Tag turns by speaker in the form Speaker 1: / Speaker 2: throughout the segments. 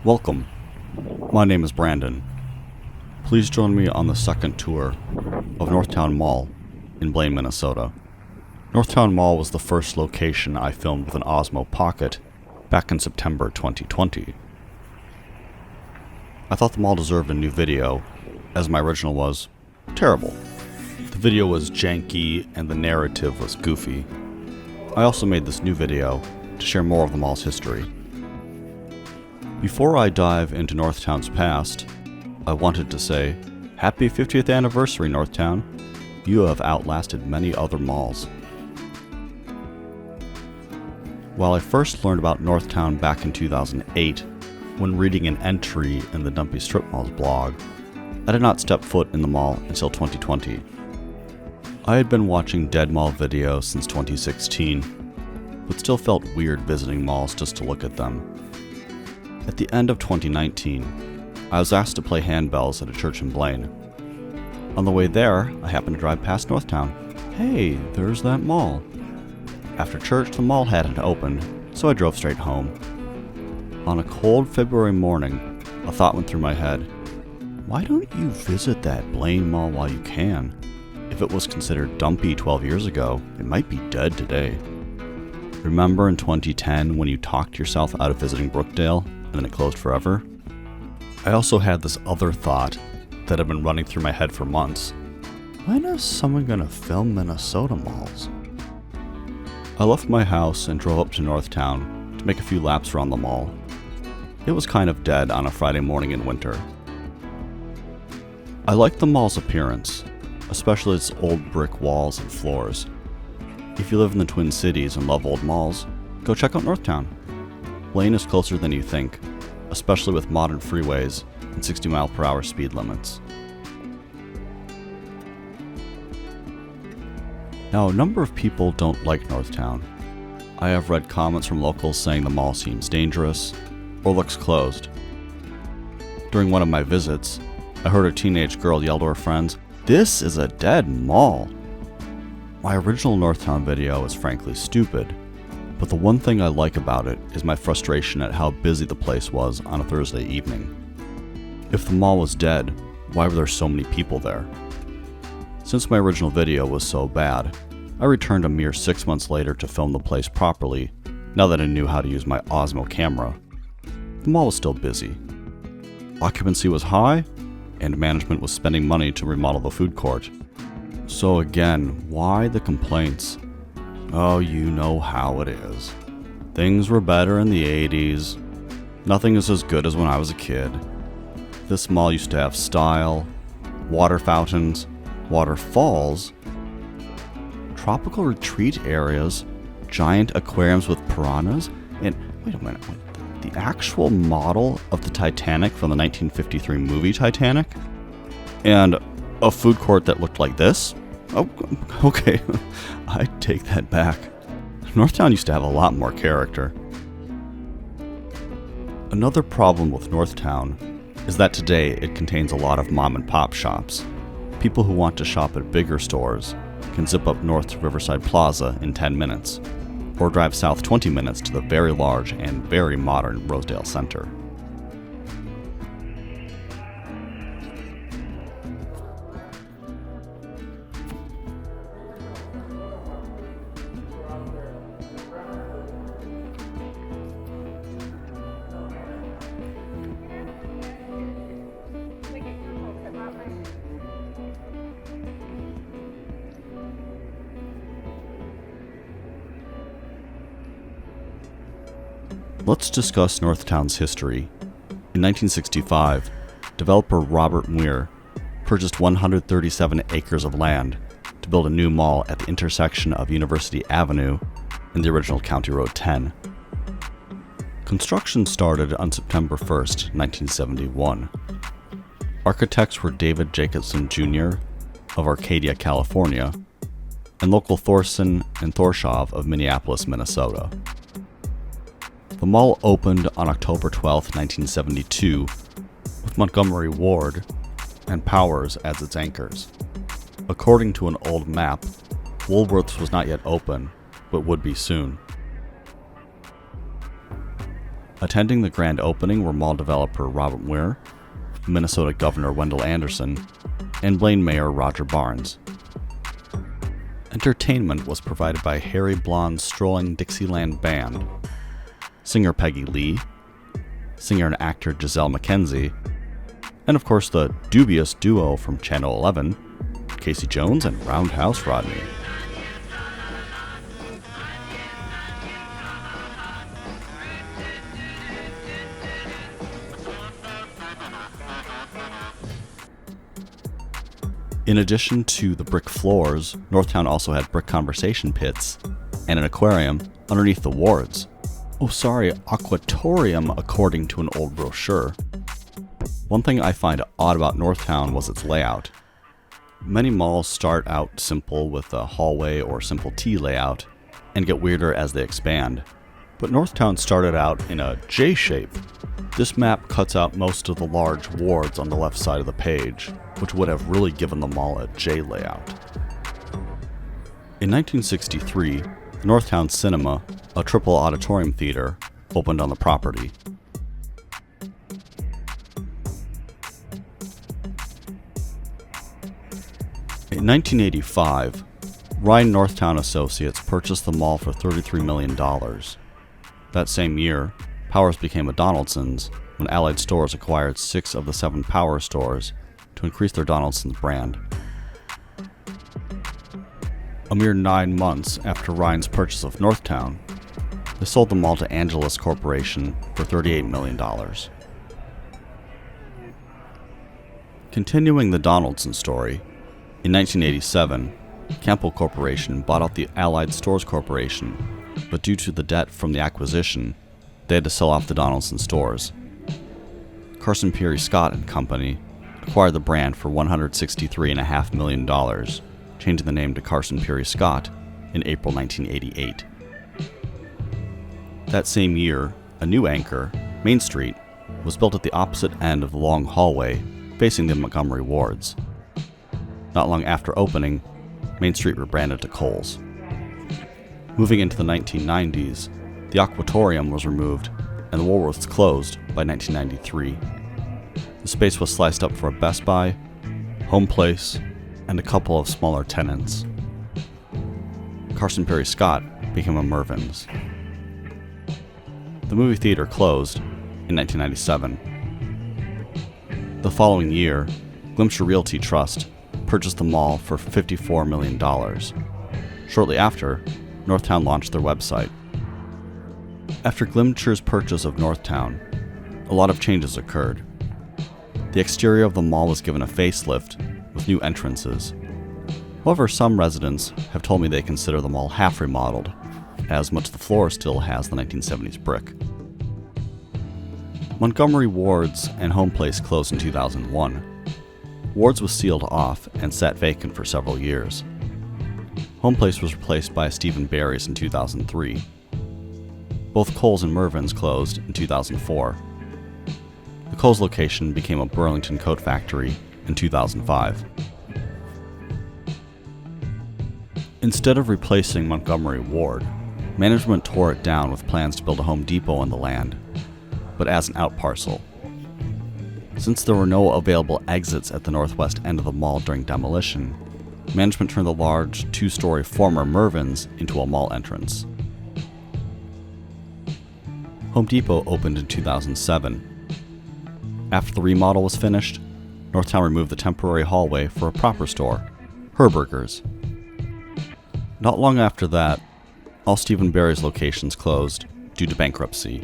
Speaker 1: Welcome. My name is Brandon. Please join me on the second tour of Northtown Mall in Blaine, Minnesota. Northtown Mall was the first location I filmed with an Osmo Pocket back in September 2020. I thought the mall deserved a new video, as my original was terrible. The video was janky and the narrative was goofy. I also made this new video to share more of the mall's history. Before I dive into Northtown's past, I wanted to say, Happy 50th anniversary, Northtown. You have outlasted many other malls. While I first learned about Northtown back in 2008, when reading an entry in the Dumpy Strip Malls blog, I did not step foot in the mall until 2020. I had been watching dead mall videos since 2016, but still felt weird visiting malls just to look at them. At the end of 2019, I was asked to play handbells at a church in Blaine. On the way there, I happened to drive past Northtown. Hey, there's that mall. After church, the mall hadn't opened, so I drove straight home. On a cold February morning, a thought went through my head. Why don't you visit that Blaine Mall while you can? If it was considered dumpy 12 years ago, it might be dead today. Remember in 2010 when you talked yourself out of visiting Brookdale and then it closed forever? I also had this other thought that had been running through my head for months. When is someone gonna film Minnesota malls? I left my house and drove up to Northtown to make a few laps around the mall. It was kind of dead on a Friday morning in winter. I liked the mall's appearance, especially its old brick walls and floors. If you live in the Twin Cities and love old malls, go check out Northtown. Blaine is closer than you think, especially with modern freeways and 60-mile-per-hour speed limits. Now, a number of people don't like Northtown. I have read comments from locals saying the mall seems dangerous or looks closed. During one of my visits, I heard a teenage girl yell to her friends, "This is a dead mall." My original Northtown video is frankly stupid, but the one thing I like about it is my frustration at how busy the place was on a Thursday evening. If the mall was dead, why were there so many people there? Since my original video was so bad, I returned a mere 6 months later to film the place properly, now that I knew how to use my Osmo camera. The mall was still busy. Occupancy was high, and management was spending money to remodel the food court. So again, why the complaints? Oh, you know how it is. Things were better in the 80s. Nothing is as good as when I was a kid. This mall used to have style, water fountains, waterfalls, tropical retreat areas, giant aquariums with piranhas, and wait a minute, the actual model of the Titanic from the 1953 movie Titanic? And a food court that looked like this? Oh, okay, I take that back. Northtown used to have a lot more character. Another problem with Northtown is that today it contains a lot of mom and pop shops. People who want to shop at bigger stores can zip up north to Riverside Plaza in 10 minutes, or drive south 20 minutes to the very large and very modern Rosedale Center. Let's discuss Northtown's history. In 1965, developer Robert Muir purchased 137 acres of land to build a new mall at the intersection of University Avenue and the original County Road 10. Construction started on September 1st, 1971. Architects were David Jacobson Jr. of Arcadia, California, and local Thorson and Thorshaw of Minneapolis, Minnesota. The mall opened on October 12, 1972, with Montgomery Ward and Powers as its anchors. According to an old map, Woolworth's was not yet open, but would be soon. Attending the grand opening were mall developer Robert Muir, Minnesota Governor Wendell Anderson, and Blaine Mayor Roger Barnes. Entertainment was provided by Harry Blonde's Strolling Dixieland Band, singer Peggy Lee, singer and actor Giselle McKenzie, and of course the dubious duo from Channel 11, Casey Jones and Roundhouse Rodney. In addition to the brick floors, Northtown also had brick conversation pits and an aquarium underneath the wards. Oh, sorry, aquatorium according to an old brochure. One thing I find odd about Northtown was its layout. Many malls start out simple with a hallway or simple T layout and get weirder as they expand. But Northtown started out in a J shape. This map cuts out most of the large wards on the left side of the page, which would have really given the mall a J layout. In 1963, the Northtown Cinema, a triple auditorium theater, opened on the property. In 1985, Ryan Northtown Associates purchased the mall for $33 million. That same year, Powers became a Donaldson's when Allied Stores acquired 6 of the 7 Power stores to increase their Donaldson's brand. A mere 9 months after Ryan's purchase of Northtown, they sold the mall to Angelus Corporation for $38 million. Continuing the Donaldson story, in 1987, Campbell Corporation bought out the Allied Stores Corporation, but due to the debt from the acquisition, they had to sell off the Donaldson stores. Carson Peary Scott and Company acquired the brand for $163.5 million, changing the name to Carson Peary Scott in April 1988. That same year, a new anchor, Main Street, was built at the opposite end of the long hallway facing the Montgomery wards. Not long after opening, Main Street rebranded to Kohl's. Moving into the 1990s, the Aquatorium was removed and the Woolworths closed by 1993. The space was sliced up for a Best Buy, Home Place, and a couple of smaller tenants. Carson Peary Scott became a Mervyn's. The movie theater closed in 1997. The following year, Glimcher Realty Trust purchased the mall for $54 million. Shortly after, Northtown launched their website. After Glimcher's purchase of Northtown, a lot of changes occurred. The exterior of the mall was given a facelift with new entrances. However, some residents have told me they consider the mall half remodeled, as much of the floor still has the 1970s brick. Montgomery Wards and Home Place closed in 2001. Wards was sealed off and sat vacant for several years. Home Place was replaced by Stephen Barry's in 2003. Both Kohl's and Mervyn's closed in 2004. The Kohl's location became a Burlington coat factory in 2005. Instead of replacing Montgomery Ward, management tore it down with plans to build a Home Depot on the land, but as an outparcel. Since there were no available exits at the northwest end of the mall during demolition, management turned the large 2-story former Mervyn's into a mall entrance. Home Depot opened in 2007. After the remodel was finished, Northtown removed the temporary hallway for a proper store, Herberger's. Not long after that, all Stephen Barry's locations closed due to bankruptcy.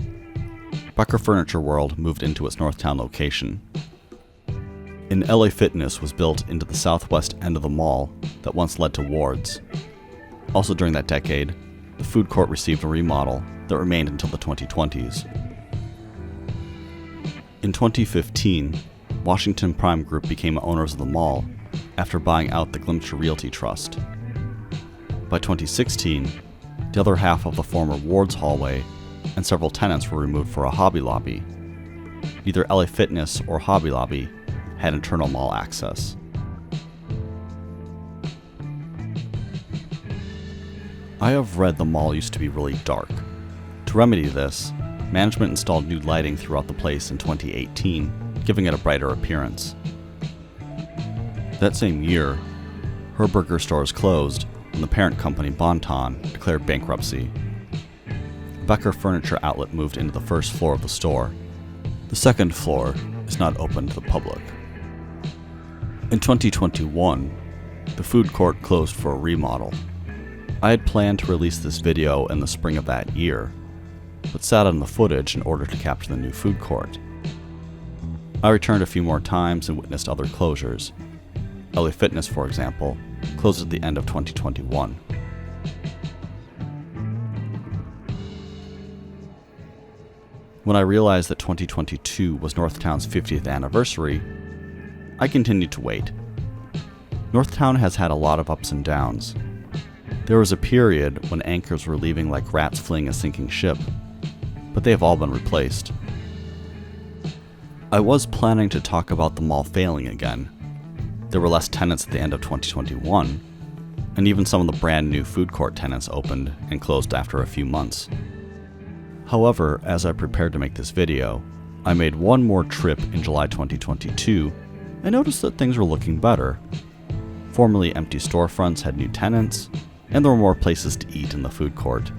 Speaker 1: Becker Furniture World moved into its Northtown location. An LA Fitness was built into the southwest end of the mall that once led to Ward's. Also during that decade, the food court received a remodel that remained until the 2020s. In 2015, Washington Prime Group became owners of the mall after buying out the Glimcher Realty Trust. By 2016, the other half of the former Ward's hallway and several tenants were removed for a Hobby Lobby. Neither LA Fitness or Hobby Lobby had internal mall access. I have read the mall used to be really dark. To remedy this, management installed new lighting throughout the place in 2018, giving it a brighter appearance. That same year, her burger stores closed and the parent company Bon-Ton declared bankruptcy. Becker Furniture Outlet moved into the first floor of the store. The second floor is not open to the public. In 2021, the food court closed for a remodel. I had planned to release this video in the spring of that year, but sat on the footage in order to capture the new food court. I returned a few more times and witnessed other closures. LA Fitness, for example, closed at the end of 2021. When I realized that 2022 was Northtown's 50th anniversary, I continued to wait. Northtown has had a lot of ups and downs. There was a period when anchors were leaving like rats fleeing a sinking ship, but they have all been replaced. I was planning to talk about the mall failing again. There were less tenants at the end of 2021, and even some of the brand new food court tenants opened and closed after a few months. However, as I prepared to make this video, I made one more trip in July 2022 and noticed that things were looking better. Formerly empty storefronts had new tenants, and there were more places to eat in the food court.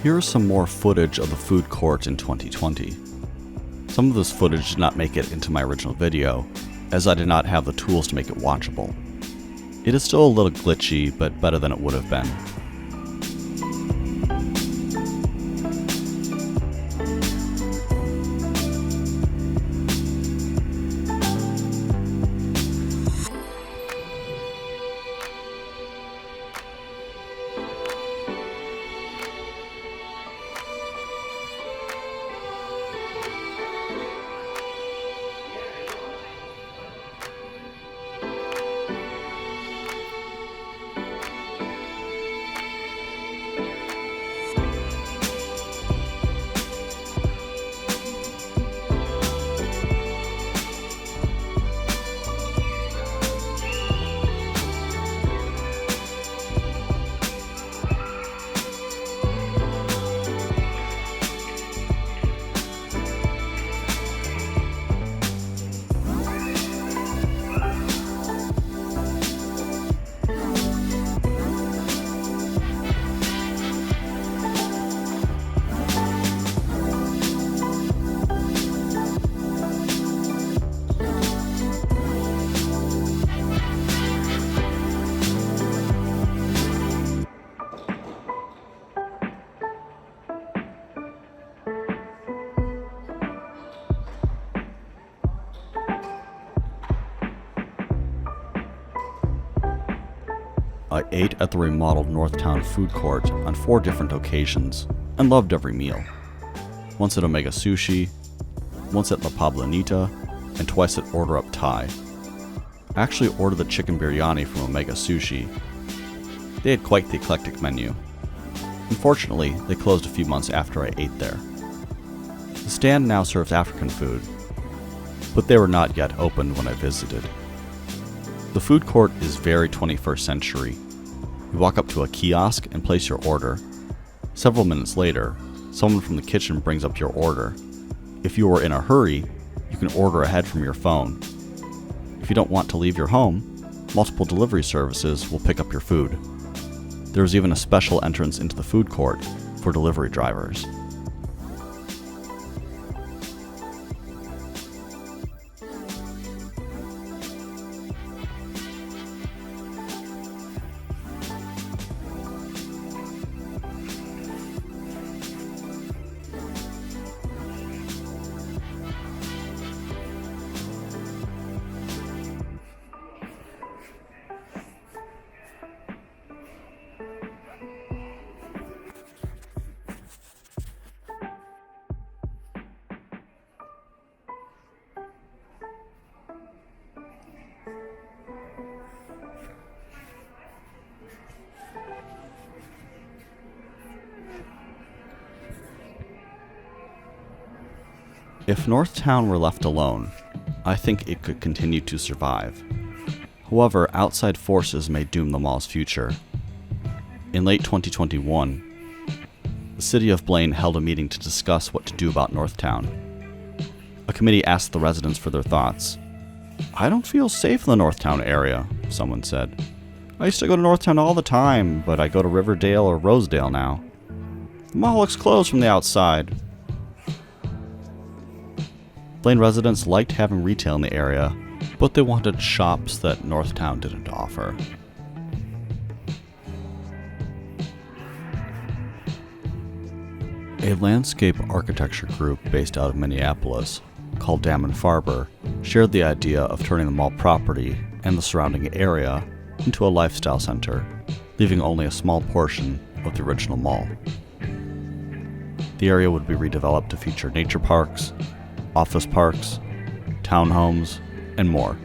Speaker 1: Here is some more footage of the food court in 2020. Some of this footage did not make it into my original video, as I did not have the tools to make it watchable. It is still a little glitchy, but better than it would have been. I ate at the remodeled Northtown food court on 4 different occasions and loved every meal. Once at Omega Sushi, once at La Poblanita, and twice at Order Up Thai. I actually ordered the chicken biryani from Omega Sushi. They had quite the eclectic menu. Unfortunately, they closed a few months after I ate there. The stand now serves African food, but they were not yet opened when I visited. The food court is very 21st century. You walk up to a kiosk and place your order. Several minutes later, someone from the kitchen brings up your order, If you are in a hurry, you can order ahead from your phone. If you don't want to leave your home, multiple delivery services will pick up your food. There is even a special entrance into the food court for delivery drivers. If Northtown were left alone, I think it could continue to survive. However, outside forces may doom the mall's future. In late 2021, the city of Blaine held a meeting to discuss what to do about Northtown. A committee asked the residents for their thoughts. "I don't feel safe in the Northtown area," someone said. "I used to go to Northtown all the time, but I go to Riverdale or Rosedale now. The mall looks closed from the outside." Blaine residents liked having retail in the area, but they wanted shops that Northtown didn't offer. A landscape architecture group based out of Minneapolis, called Dam and Farber, shared the idea of turning the mall property and the surrounding area into a lifestyle center, leaving only a small portion of the original mall. The area would be redeveloped to feature nature parks, office parks, townhomes, and more.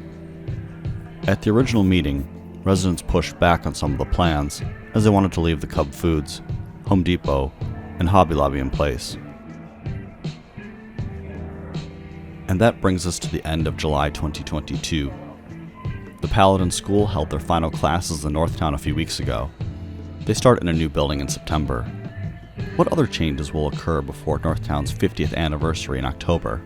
Speaker 1: At the original meeting, residents pushed back on some of the plans as they wanted to leave the Cub Foods, Home Depot, and Hobby Lobby in place. And that brings us to the end of July 2022. The Paladin School held their final classes in Northtown a few weeks ago. They start in a new building in September. What other changes will occur before Northtown's 50th anniversary in October?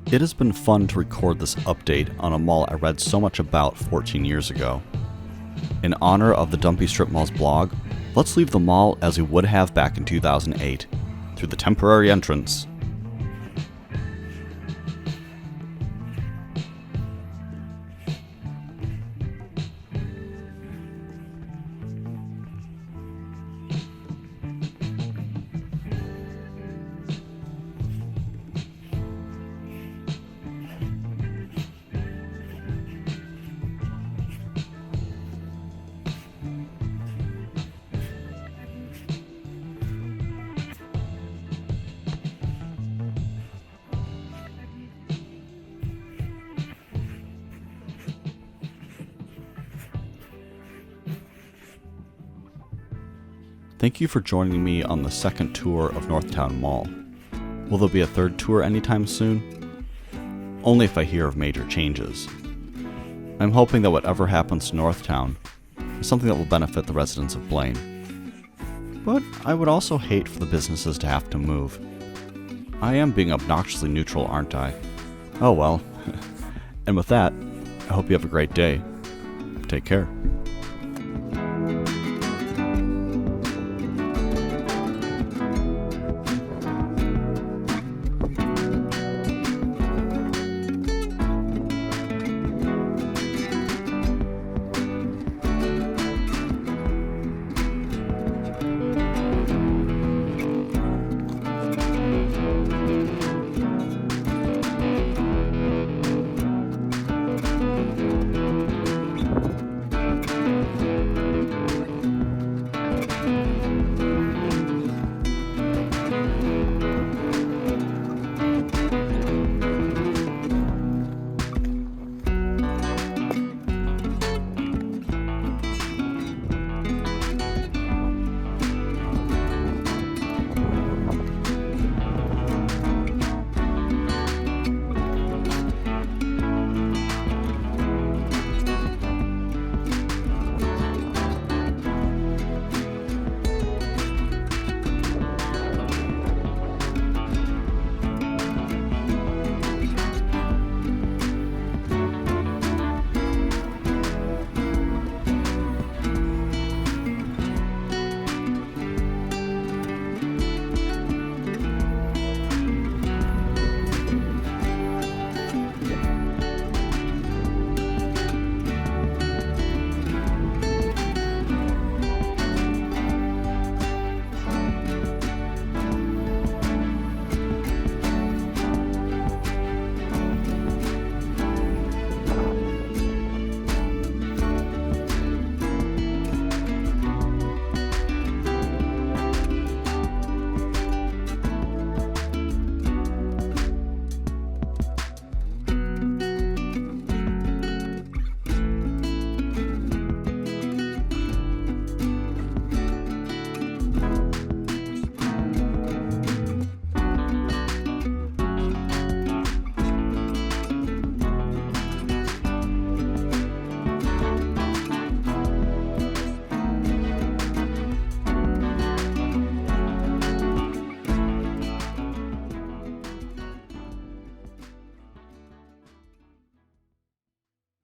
Speaker 1: It has been fun to record this update on a mall I read so much about 14 years ago. In honor of the Dumpy Strip Mall's blog, let's leave the mall as we would have back in 2008, through the temporary entrance. Thank you for joining me on the second tour of Northtown Mall. Will there be a third tour anytime soon? Only if I hear of major changes. I'm hoping that whatever happens to Northtown is something that will benefit the residents of Blaine. But I would also hate for the businesses to have to move. I am being obnoxiously neutral, aren't I? Oh well. And with that, I hope you have a great day. Take care.